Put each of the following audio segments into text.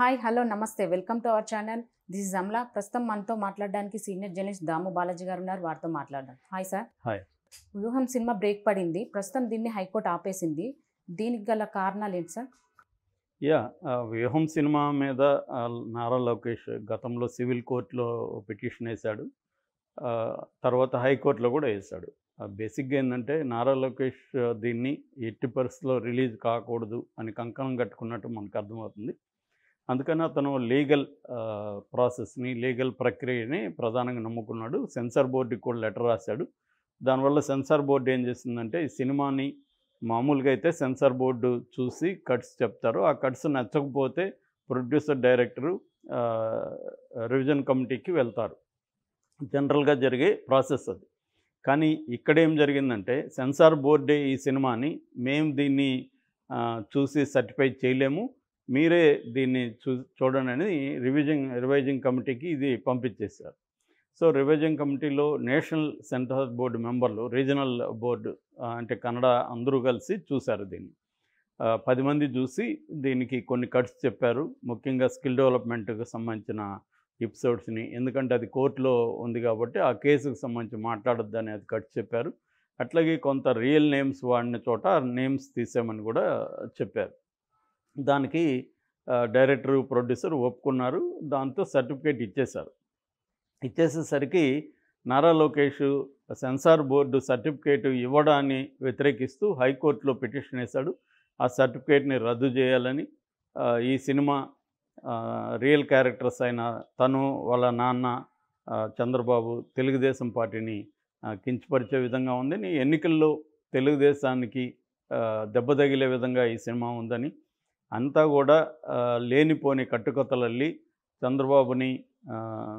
Hi hello నమస్తే welcome to our channel. This is Amala. ప్రస్తుతం మనతో మాట్లాడడానికి సీనియర్ జర్నలిస్ట్ దాము బాలాజీ గారు ఉన్నారు. వారితో మాట్లాడదాం. Hi sir. హాయ్. వ్యూహం సినిమా బ్రేక్ పడింది. ప్రస్తుతం దీన్ని హైకోర్టు ఆపేసింది. దీనికి గల కారణాలు ఏంటి సార్? వ్యూహం సినిమా మీద నారా లోకేష్ గతంలో సివిల్ కోర్టులో పిటిషన్ వేశాడు. తర్వాత హైకోర్టులో కూడా వేశాడు. బేసిక్గా ఏంటంటే నారా లోకేష్ దీన్ని ఎట్టి పరిస్థితుల్లో రిలీజ్ కాకూడదు అని కంకణం కట్టుకున్నట్టు మనకు అర్థమవుతుంది. అందుకని అతను లీగల్ ప్రాసెస్ని, లీగల్ ప్రక్రియని ప్రధానంగా నమ్ముకున్నాడు. సెన్సార్ బోర్డుకి కూడా లెటర్ రాశాడు. దానివల్ల సెన్సార్ బోర్డు ఏం చేసిందంటే ఈ సినిమాని మామూలుగా అయితే సెన్సార్ బోర్డు చూసి కట్స్ చెప్తారు. ఆ కట్స్ నచ్చకపోతే ప్రొడ్యూసర్, డైరెక్టరు రివిజన్ కమిటీకి వెళ్తారు. జనరల్గా జరిగే ప్రాసెస్ అది. కానీ ఇక్కడేం జరిగిందంటే సెన్సార్ బోర్డే ఈ సినిమాని మేము దీన్ని చూసి సర్టిఫై చేయలేము, మీరే దీన్ని చూడండి అని రివైజింగ్ కమిటీకి ఇది పంపించేశారు. సో రివైజింగ్ కమిటీలో నేషనల్ సెన్సార్ బోర్డు మెంబర్లు, రీజనల్ బోర్డు అంటే కన్నడ అందరూ కలిసి చూశారు దీన్ని. 10 మంది చూసి దీనికి కొన్ని కట్స్ చెప్పారు. ముఖ్యంగా స్కిల్ డెవలప్మెంట్కి సంబంధించిన ఎపిసోడ్స్ని, ఎందుకంటే అది కోర్టులో ఉంది కాబట్టి ఆ కేసుకు సంబంధించి మాట్లాడొద్దు అనేది కట్స్ చెప్పారు. అట్లాగే కొంత రియల్ నేమ్స్ వాడిన చోట నేమ్స్ తీసామని కూడా చెప్పారు. దానికి డైరెక్టరు, ప్రొడ్యూసర్ ఒప్పుకున్నారు. దాంతో సర్టిఫికేట్ ఇచ్చేశారు. ఇచ్చేసేసరికి Nara Lokesh censor board certificate ఇవ్వడాన్ని వ్యతిరేకిస్తూ హైకోర్టులో పిటిషన్ వేశాడు. ఆ సర్టిఫికేట్ని రద్దు చేయాలని, ఈ సినిమా రియల్ క్యారెక్టర్స్ అయిన తను, వాళ్ళ నాన్న చంద్రబాబు తెలుగుదేశం పార్టీని కించపరిచే విధంగా ఉందని, ఎన్నికల్లో తెలుగుదేశానికి దెబ్బ తగిలే విధంగా ఈ సినిమా ఉందని, అంతా కూడా లేనిపోని కట్టుకథలల్లి చంద్రబాబుని,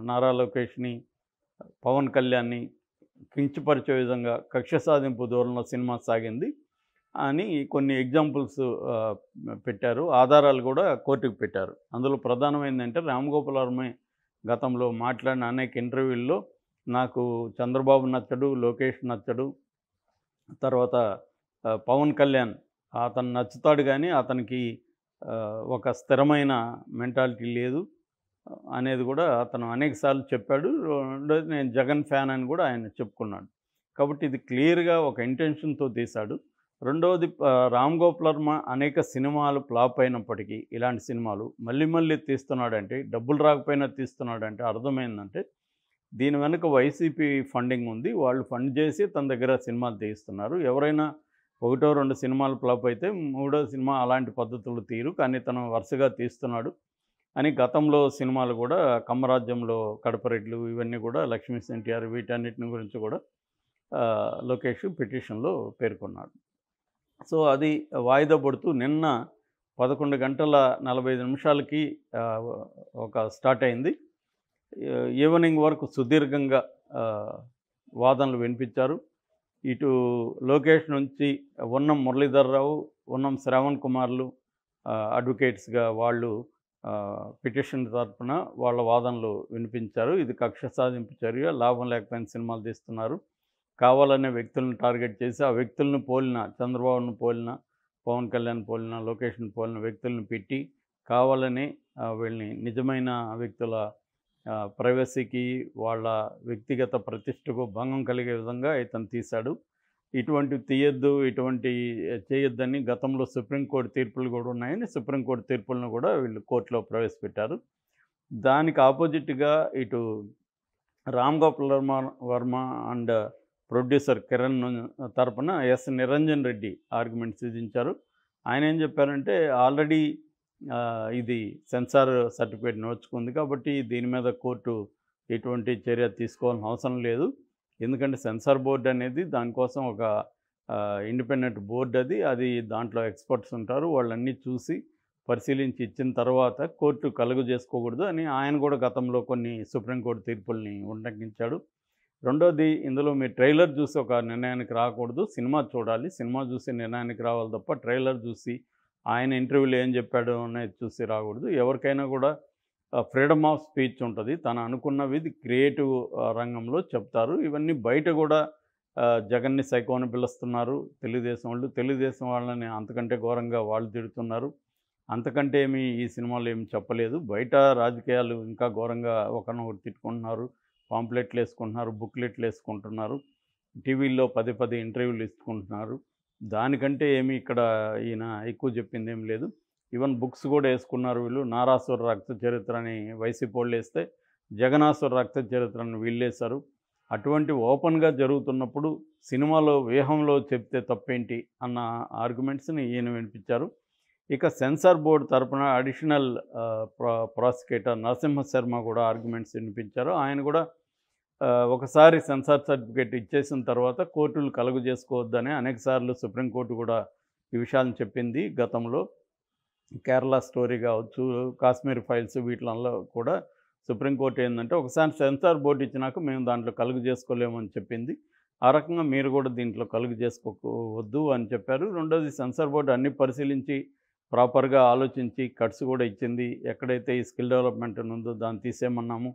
నారా లోకేష్ని, పవన్ కళ్యాణ్ని కించపరిచే విధంగా కక్ష సాధింపు ధోరణిలో సినిమా సాగింది అని కొన్ని ఎగ్జాంపుల్స్ పెట్టారు. ఆధారాలు కూడా కోర్టుకు పెట్టారు. అందులో ప్రధానమైందంటే రామ్ గోపాల్ వర్మ గతంలో మాట్లాడిన అనేక ఇంటర్వ్యూల్లో నాకు చంద్రబాబు నచ్చడు, లోకేష్ నచ్చడు, తర్వాత పవన్ కళ్యాణ్ అతను నచ్చుతాడు కానీ అతనికి ఒక స్థిరమైన మెంటాలిటీ లేదు అనేది కూడా అతను అనేకసార్లు చెప్పాడు. రెండోది నేను జగన్ ఫ్యాన్ అని కూడా ఆయన చెప్పుకున్నాడు. కాబట్టి ఇది క్లియర్గా ఒక ఇంటెన్షన్తో తీశాడు. రెండవది రామ్ గోపాల్ వర్మ అనేక సినిమాలు ఫ్లాప్ అయినప్పటికీ ఇలాంటి సినిమాలు మళ్ళీ మళ్ళీ తీస్తున్నాడంటే, డబ్బులు రాకపోయినా తీస్తున్నాడంటే అర్థమైందంటే దీని వెనుక వైసీపీ ఫండింగ్ ఉంది. వాళ్ళు ఫండ్ చేసి తన దగ్గర సినిమాలు తీస్తున్నారు. ఎవరైనా 1-2 సినిమాలు ఫ్లాప్ అయితే 3వ సినిమా అలాంటి పద్ధతులు తీరు, కానీ తను వరుసగా తీస్తున్నాడు అని గతంలో సినిమాలు కూడా కమ్మరాజ్యంలో కడపరెడ్లు ఇవన్నీ కూడా లక్ష్మీ ఎన్టీఆర్ వీటన్నిటిని గురించి కూడా లోకేష్ పిటిషన్లో పేర్కొన్నాడు. సో అది వాయిదా పడుతూ నిన్న 11:45 ఒక స్టార్ట్ అయింది. ఈవినింగ్ వరకు సుదీర్ఘంగా వాదనలు వినిపించారు. ఇటు లోకేష్ నుంచి ఉన్నం మురళీధర్రావు, ఉన్నం శ్రవణ్ కుమార్లు అడ్వకేట్స్గా వాళ్ళు పిటిషన్ తరఫున వాళ్ళ వాదనలు వినిపించారు. ఇది కక్ష సాధింపు చర్య, లాభం లేకపోయిన సినిమాలు తీస్తున్నారు, కావాలనే వ్యక్తులను టార్గెట్ చేసి ఆ వ్యక్తులను పోలిన, చంద్రబాబును పోలిన, పవన్ కళ్యాణ్ పోలిన, లోకేష్ను పోలిన వ్యక్తులను పెట్టి కావాలని వీళ్ళని నిజమైన వ్యక్తుల ప్రైవసీకి, వాళ్ళ వ్యక్తిగత ప్రతిష్టకు భంగం కలిగే విధంగా ఇతను తీశాడు. ఇటువంటివి తీయొద్దు, ఇటువంటి చేయొద్దని గతంలో సుప్రీంకోర్టు తీర్పులు కూడా ఉన్నాయని సుప్రీంకోర్టు తీర్పులను కూడా వీళ్ళు కోర్టులో ప్రవేశపెట్టారు. దానికి ఆపోజిట్గా ఇటు రామ్ గోపాల్ వర్మ అండ్ ప్రొడ్యూసర్ కిరణ్ తరపున ఎస్ నిరంజన్ రెడ్డి ఆర్గ్యుమెంట్స్ విధించారు. ఆయన ఏం చెప్పారంటే ఆల్రెడీ ఇది సెన్సార్ సర్టిఫికేట్ నోచుకుంది కాబట్టి దీని మీద కోర్టు ఎటువంటి చర్య తీసుకోవాల్సిన అవసరం లేదు. ఎందుకంటే సెన్సార్ బోర్డు అనేది దానికోసం ఒక ఇండిపెండెంట్ బోర్డు, అది దాంట్లో ఎక్స్పర్ట్స్ ఉంటారు, వాళ్ళన్నీ చూసి పరిశీలించి ఇచ్చిన తర్వాత కోర్టు కలుగు చేసుకోకూడదు అని ఆయన కూడా గతంలో కొన్ని సుప్రీంకోర్టు తీర్పుల్ని ఉల్లంఘించాడు. రెండోది, ఇందులో మీరు ట్రైలర్ చూసి ఒక నిర్ణయానికి రాకూడదు, సినిమా చూడాలి, సినిమా చూసి నిర్ణయానికి రావాలి తప్ప ట్రైలర్ చూసి ఆయన ఇంటర్వ్యూలో ఏం చెప్పాడు అనేది చూసి రాకూడదు. ఎవరికైనా కూడా ఫ్రీడమ్ ఆఫ్ స్పీచ్ ఉంటుంది, తను అనుకున్నవి క్రియేటివ్ రంగంలో చెప్తారు. ఇవన్నీ బయట కూడా జగన్ని సైకోని పిలుస్తున్నారు తెలుగుదేశం వాళ్ళు, తెలుగుదేశం వాళ్ళని అంతకంటే ఘోరంగా వాళ్ళు తిడుతున్నారు. అంతకంటే ఏమి ఈ సినిమాలో ఏమి చెప్పలేదు. బయట రాజకీయాలు ఇంకా ఘోరంగా ఒకరినొకరు తిట్టుకుంటున్నారు, పాంప్లెట్లు వేసుకుంటున్నారు, బుక్లెట్లు వేసుకుంటున్నారు, టీవీల్లో పదే పదే ఇంటర్వ్యూలు ఇచ్చుకుంటున్నారు. దానికంటే ఏమి ఇక్కడ ఈయన ఎక్కువ చెప్పింది ఏం లేదు. ఈవెన్ బుక్స్ కూడా వేసుకున్నారు వీళ్ళు. నారాసుర రక్త చరిత్ర అని వైసీపీ వాళ్ళు వేస్తే, జగనాసుర రక్త చరిత్రను వీళ్ళేశారు. అటువంటి ఓపెన్గా జరుగుతున్నప్పుడు సినిమాలో వ్యూహంలో చెప్తే తప్పేంటి అన్న ఆర్గ్యుమెంట్స్ని ఈయన వినిపించారు. ఇక సెన్సార్ బోర్డు తరపున అడిషనల్ ప్రాసిక్యూటర్ నరసింహ శర్మ కూడా ఆర్గ్యుమెంట్స్ వినిపించారు. ఆయన కూడా ఒకసారి సెన్సార్ సర్టిఫికేట్ ఇచ్చేసిన తర్వాత కోర్టులు కలుగు చేసుకోవద్దని అనేకసార్లు సుప్రీంకోర్టు కూడా ఈ విషయాలను చెప్పింది గతంలో. కేరళ స్టోరీ కావచ్చు, కాశ్మీర్ ఫైల్స్ వీటిలలో కూడా సుప్రీంకోర్టు ఏంటంటే ఒకసారి సెన్సార్ బోర్డు ఇచ్చినాక మేము దాంట్లో కలుగు చేసుకోలేమని చెప్పింది. ఆ రకంగా మీరు కూడా దీంట్లో కలుగు చేసుకోవద్దు అని చెప్పారు. రెండోది సెన్సార్ బోర్డు అన్ని పరిశీలించి ప్రాపర్గా ఆలోచించి కట్స్ కూడా ఇచ్చింది. ఎక్కడైతే ఈ స్కిల్ డెవలప్మెంట్ ఉందో దాన్ని తీసేయమన్నాము,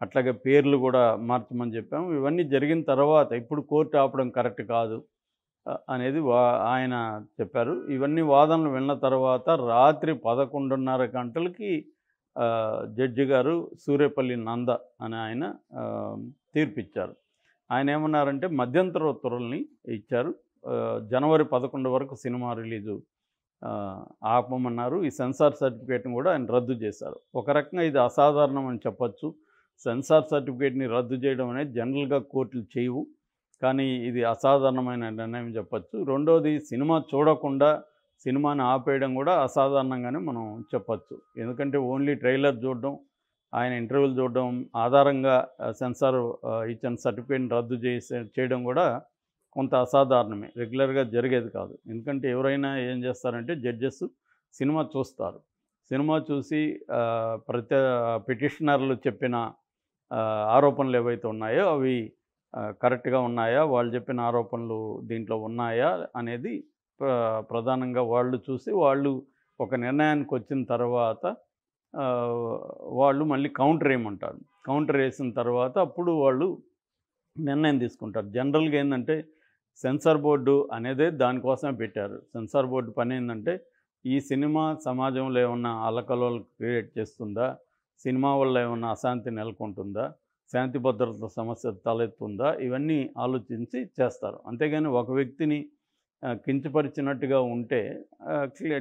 అట్లాగే పేర్లు కూడా మార్చమని చెప్పాము. ఇవన్నీ జరిగిన తర్వాత ఇప్పుడు కోర్టు ఆపడం కరెక్ట్ కాదు అనేది ఆయన చెప్పారు. ఇవన్నీ వాదనలు విన్న తర్వాత రాత్రి 11:30 గంటలకి జడ్జి గారు సూర్యపల్లి నంద అని ఆయన తీర్పిచ్చారు. ఆయన ఏమన్నారంటే మధ్యంతర ఉత్తర్వుల్ని ఇచ్చారు. జనవరి 11 వరకు సినిమా రిలీజు ఆపమన్నారు. ఈ సెన్సార్ సర్టిఫికేట్ని కూడా ఆయన రద్దు చేశారు. ఒక రకంగా ఇది అసాధారణం అని చెప్పచ్చు. సెన్సార్ సర్టిఫికేట్ని రద్దు చేయడం అనేది జనరల్గా కోర్టులు చేయవు, కానీ ఇది అసాధారణమైన నిర్ణయం చెప్పచ్చు. రెండోది సినిమా చూడకుండా సినిమాని ఆపేయడం కూడా అసాధారణంగానే మనం చెప్పచ్చు. ఎందుకంటే ఓన్లీ ట్రైలర్ చూడడం, ఆయన ఇంటర్వ్యూలు చూడడం ఆధారంగా సెన్సార్ ఇచ్చిన సర్టిఫికేట్ని రద్దు చేయడం కూడా కొంత అసాధారణమే, రెగ్యులర్గా జరిగేది కాదు. ఎందుకంటే ఎవరైనా ఏం చేస్తారంటే జడ్జెస్ సినిమా చూస్తారు, సినిమా చూసి పిటిషనర్లు చెప్పిన ఆరోపణలు ఏవైతే ఉన్నాయో అవి కరెక్ట్గా ఉన్నాయా, వాళ్ళు చెప్పిన ఆరోపణలు దీంట్లో ఉన్నాయా అనేది ప్రధానంగా వాళ్ళు చూసి వాళ్ళు ఒక నిర్ణయానికి వచ్చిన తర్వాత వాళ్ళు మళ్ళీ కౌంటర్ వేయమంటారు. కౌంటర్ వేసిన తర్వాత అప్పుడు వాళ్ళు నిర్ణయం తీసుకుంటారు. జనరల్గా ఏంటంటే సెన్సార్ బోర్డు అనేదే దానికోసమే పెట్టారు. సెన్సార్ బోర్డు పని ఏంటంటే ఈ సినిమా సమాజంలో ఏమన్నా అల్లకల్లోలు క్రియేట్ చేస్తుందా, సినిమా వల్ల ఏమన్నా అశాంతి నెలకొంటుందా, శాంతి భద్రత సమస్య తలెత్తుందా, ఇవన్నీ ఆలోచించి చేస్తారు. అంతేగాని ఒక వ్యక్తిని కించపరిచినట్టుగా ఉంటే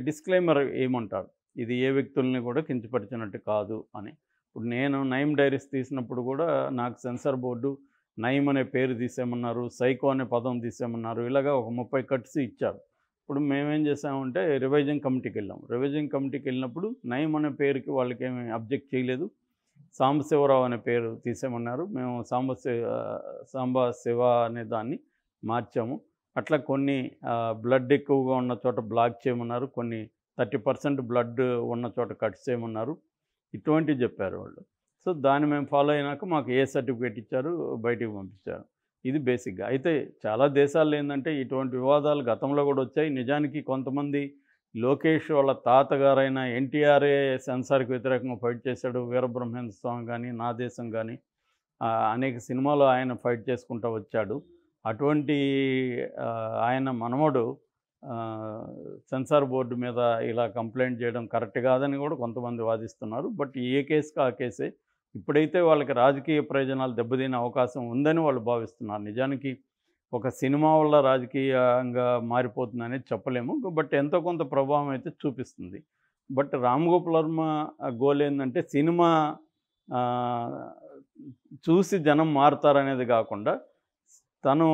డిస్క్లైమర్ ఏమంటారు, ఇది ఏ వ్యక్తుల్ని కూడా కించపరిచినట్టు కాదు అని. ఇప్పుడు నేను నయీం డైరీస్ తీసినప్పుడు కూడా నాకు సెన్సార్ బోర్డు నయీం అనే పేరు తీసేయమన్నారు, సైకో అనే పదం తీసేయమన్నారు, ఇలాగా ఒక 30 కట్స్ ఇచ్చారు. ఇప్పుడు మేమేం చేసామంటే రివైజింగ్ కమిటీకి వెళ్ళాం. రివైజింగ్ కమిటీకి వెళ్ళినప్పుడు నయీం అనే పేరుకి వాళ్ళకేమీ అబ్జెక్ట్ చేయలేదు. సాంబశివరావు అనే పేరు తీసేయమన్నారు. మేము సాంబశివ అనే దాన్ని మార్చాము. అట్లా కొన్ని బ్లడ్ ఎక్కువగా ఉన్న చోట బ్లాక్ చేయమన్నారు, కొన్ని 30% బ్లడ్ ఉన్న చోట కట్ చేయమన్నారు. ఇటువంటివి చెప్పారు వాళ్ళు. సో దాన్ని మేము ఫాలో అయినాక మాకు ఏ సర్టిఫికేట్ ఇచ్చారు, బయటికి పంపించారు. ఇది బేసిక్గా. అయితే చాలా దేశాల్లో ఏంటంటే ఇటువంటి వివాదాలు గతంలో కూడా వచ్చాయి. నిజానికి కొంతమంది లోకేష్ వాళ్ళ తాతగారైన ఎన్టీఆర్ఏ సెన్సార్కి వ్యతిరేకంగా ఫైట్ చేశాడు. వీరబ్రహ్మేంద్ర స్వామి కానీ, నా దేశం కానీ అనేక సినిమాలు ఆయన ఫైట్ చేసుకుంటూ వచ్చాడు. అటువంటి ఆయన మనవడు సెన్సార్ బోర్డు మీద ఇలా కంప్లైంట్ చేయడం కరెక్ట్ కాదని కూడా కొంతమంది వాదిస్తున్నారు. బట్ ఏ కేసుకి ఆ కేసే. ఇప్పుడైతే వాళ్ళకి రాజకీయ ప్రయోజనాలు దెబ్బతినే అవకాశం ఉందని వాళ్ళు భావిస్తున్నారు. నిజానికి ఒక సినిమా వల్ల రాజకీయంగా మారిపోతుందనేది చెప్పలేము, బట్ ఎంతో కొంత ప్రభావం అయితే చూపిస్తుంది. బట్ రామ్ గోపాల్ వర్మ గోల్ ఏంటంటే సినిమా చూసి జనం మారుతారనేది కాకుండా తను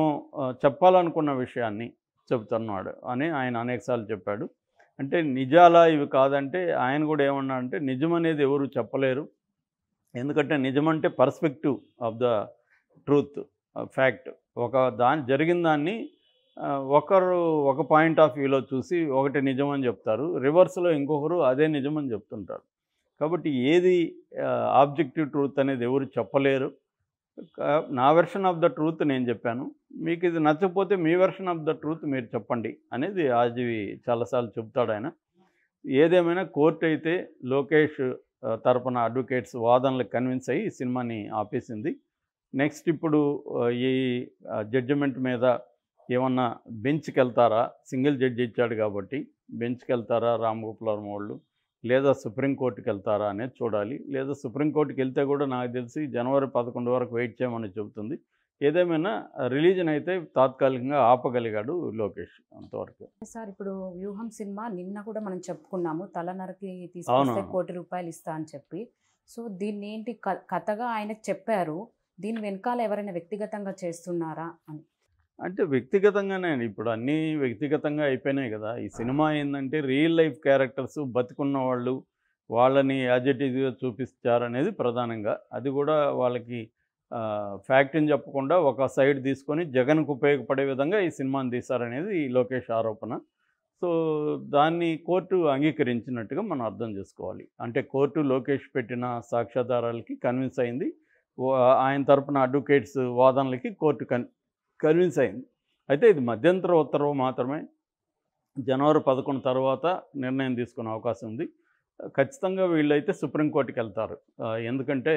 చెప్పాలనుకున్న విషయాన్ని చెబుతున్నాడు అని ఆయన అనేకసార్లు చెప్పాడు. అంటే నిజాలా ఇవి కాదంటే ఆయన కూడా ఏమన్నా అంటే నిజం అనేది ఎవరు చెప్పలేరు. ఎందుకంటే నిజమంటే perspective of the truth, fact. జరిగిన దాన్ని ఒకరు ఒక పాయింట్ ఆఫ్ వ్యూలో చూసి ఒకటి నిజమని చెప్తారు, రివర్స్లో ఇంకొకరు అదే నిజమని చెప్తుంటారు. కాబట్టి ఏది ఆబ్జెక్టివ్ ట్రూత్ అనేది ఎవరు చెప్పలేరు. నా వెర్షన్ ఆఫ్ ద ట్రూత్ నేను చెప్పాను, మీకు ఇది నచ్చకపోతే మీ వెర్షన్ ఆఫ్ ద ట్రూత్ మీరు చెప్పండి అనేది ఆజీవి చాలాసార్లు చెప్తాడు ఆయన. ఏదేమైనా కోర్టు అయితే లోకేష్ తరపున అడ్వకేట్స్ వాదనలకు కన్విన్స్ అయ్యి ఈ సినిమాని ఆపేసింది. నెక్స్ట్ ఇప్పుడు ఈ జడ్జిమెంట్ మీద ఏమన్నా బెంచ్కి వెళ్తారా, సింగిల్ జడ్జి ఇచ్చాడు కాబట్టి బెంచ్కి వెళ్తారా రామ్ గోపాల్ వర్మ వాళ్ళు, లేదా సుప్రీంకోర్టుకి వెళ్తారా అనేది చూడాలి. లేదా సుప్రీంకోర్టుకి వెళ్తే కూడా నాకు తెలిసి జనవరి 11 వరకు వెయిట్ చేయమని చెబుతుంది. ఏదేమైనా రిలీజన్ అయితే తాత్కాలికంగా ఆపగలిగాడు లోకేష్ అంతవరకు. సార్ ఇప్పుడు వ్యూహం సినిమా నిన్న కూడా మనం చెప్పుకున్నాము, తలనరికి తీసుకొస్తే అవునవును. ₹1,00,00,000 ఇస్తా అని చెప్పి. సో దీన్ని ఏంటి కథగా ఆయనకు చెప్పారు, దీని వెనకాల ఎవరైనా వ్యక్తిగతంగా చేస్తున్నారా అని? అంటే వ్యక్తిగతంగానే ఇప్పుడు అన్నీ వ్యక్తిగతంగా అయిపోయినాయి కదా! ఈ సినిమా ఏందంటే రియల్ లైఫ్ క్యారెక్టర్స్ బతికున్న వాళ్ళు, వాళ్ళని యాజ్ ఇట్ ఈజ్‌గా చూపిచ్చారనేది ప్రధానంగా. అది కూడా వాళ్ళకి ఫ్యాక్ట్‌ని చెప్పకుండా ఒక సైడ్ తీసుకొని జగన్‌కు ఉపయోగపడే విధంగా ఈ సినిమాని తీశారనేది ఈ లోకేష్ ఆరోపణ. సో, దాన్ని కోర్టు అంగీకరించినట్టుగా మనం అర్థం చేసుకోవాలి. అంటే కోర్టు లోకేష్ పెట్టిన సాక్ష్యాధారాలకి కన్విన్స్ అయింది. ఆయన తరపున అడ్వకేట్స్ వాదనలకి కోర్టు కన్విన్స్ అయింది. అయితే ఇది మధ్యంతర ఉత్తర్వు మాత్రమే. జనవరి 11 తర్వాత నిర్ణయం తీసుకునే అవకాశం ఉంది. ఖచ్చితంగా వీళ్ళైతే సుప్రీంకోర్టుకి వెళ్తారు. ఎందుకంటే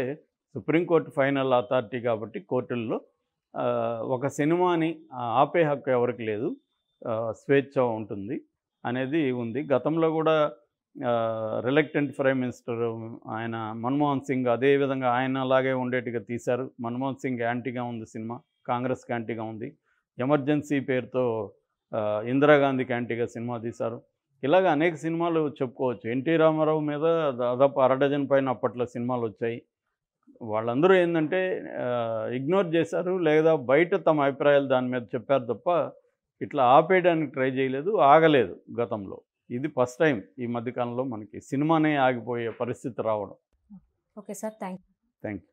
సుప్రీంకోర్టు ఫైనల్ అథారిటీ కాబట్టి కోర్టుల్లో ఒక సినిమాని ఆపే హక్కు ఎవరికి లేదు. స్వేచ్ఛ ఉంటుంది అనేది ఉంది. గతంలో కూడా రిలక్టెంట్ ప్రైమ్ మినిస్టర్ ఆయన మన్మోహన్ సింగ్ అదే విధంగా ఆయన అలాగే ఉండేట్టుగా తీశారు. మన్మోహన్ సింగ్ యాంటీగా ఉంది సినిమా, కాంగ్రెస్కి యాంటీగా ఉంది. ఎమర్జెన్సీ పేరుతో ఇందిరాగాంధీకి యాంటీగా సినిమా తీశారు. ఇలాగ అనేక సినిమాలు చెప్పుకోవచ్చు. ఎన్టీ రామారావు మీద దాదాపు అరడజన్ పైన అప్పట్లో సినిమాలు వచ్చాయి. వాళ్ళందరూ ఏందంటే ఇగ్నోర్ చేశారు, లేదా బయట తమ అభిప్రాయాలు దాని మీద చెప్పారు తప్ప ఇట్లా ఆపేయడానికి ట్రై చేయలేదు, ఆగలేదు గతంలో. ఇది ఫస్ట్ టైం ఈ మధ్యకాలంలో మనకి సినిమానే ఆగిపోయే పరిస్థితి రావడం. Okay sir, thank you. Thank you.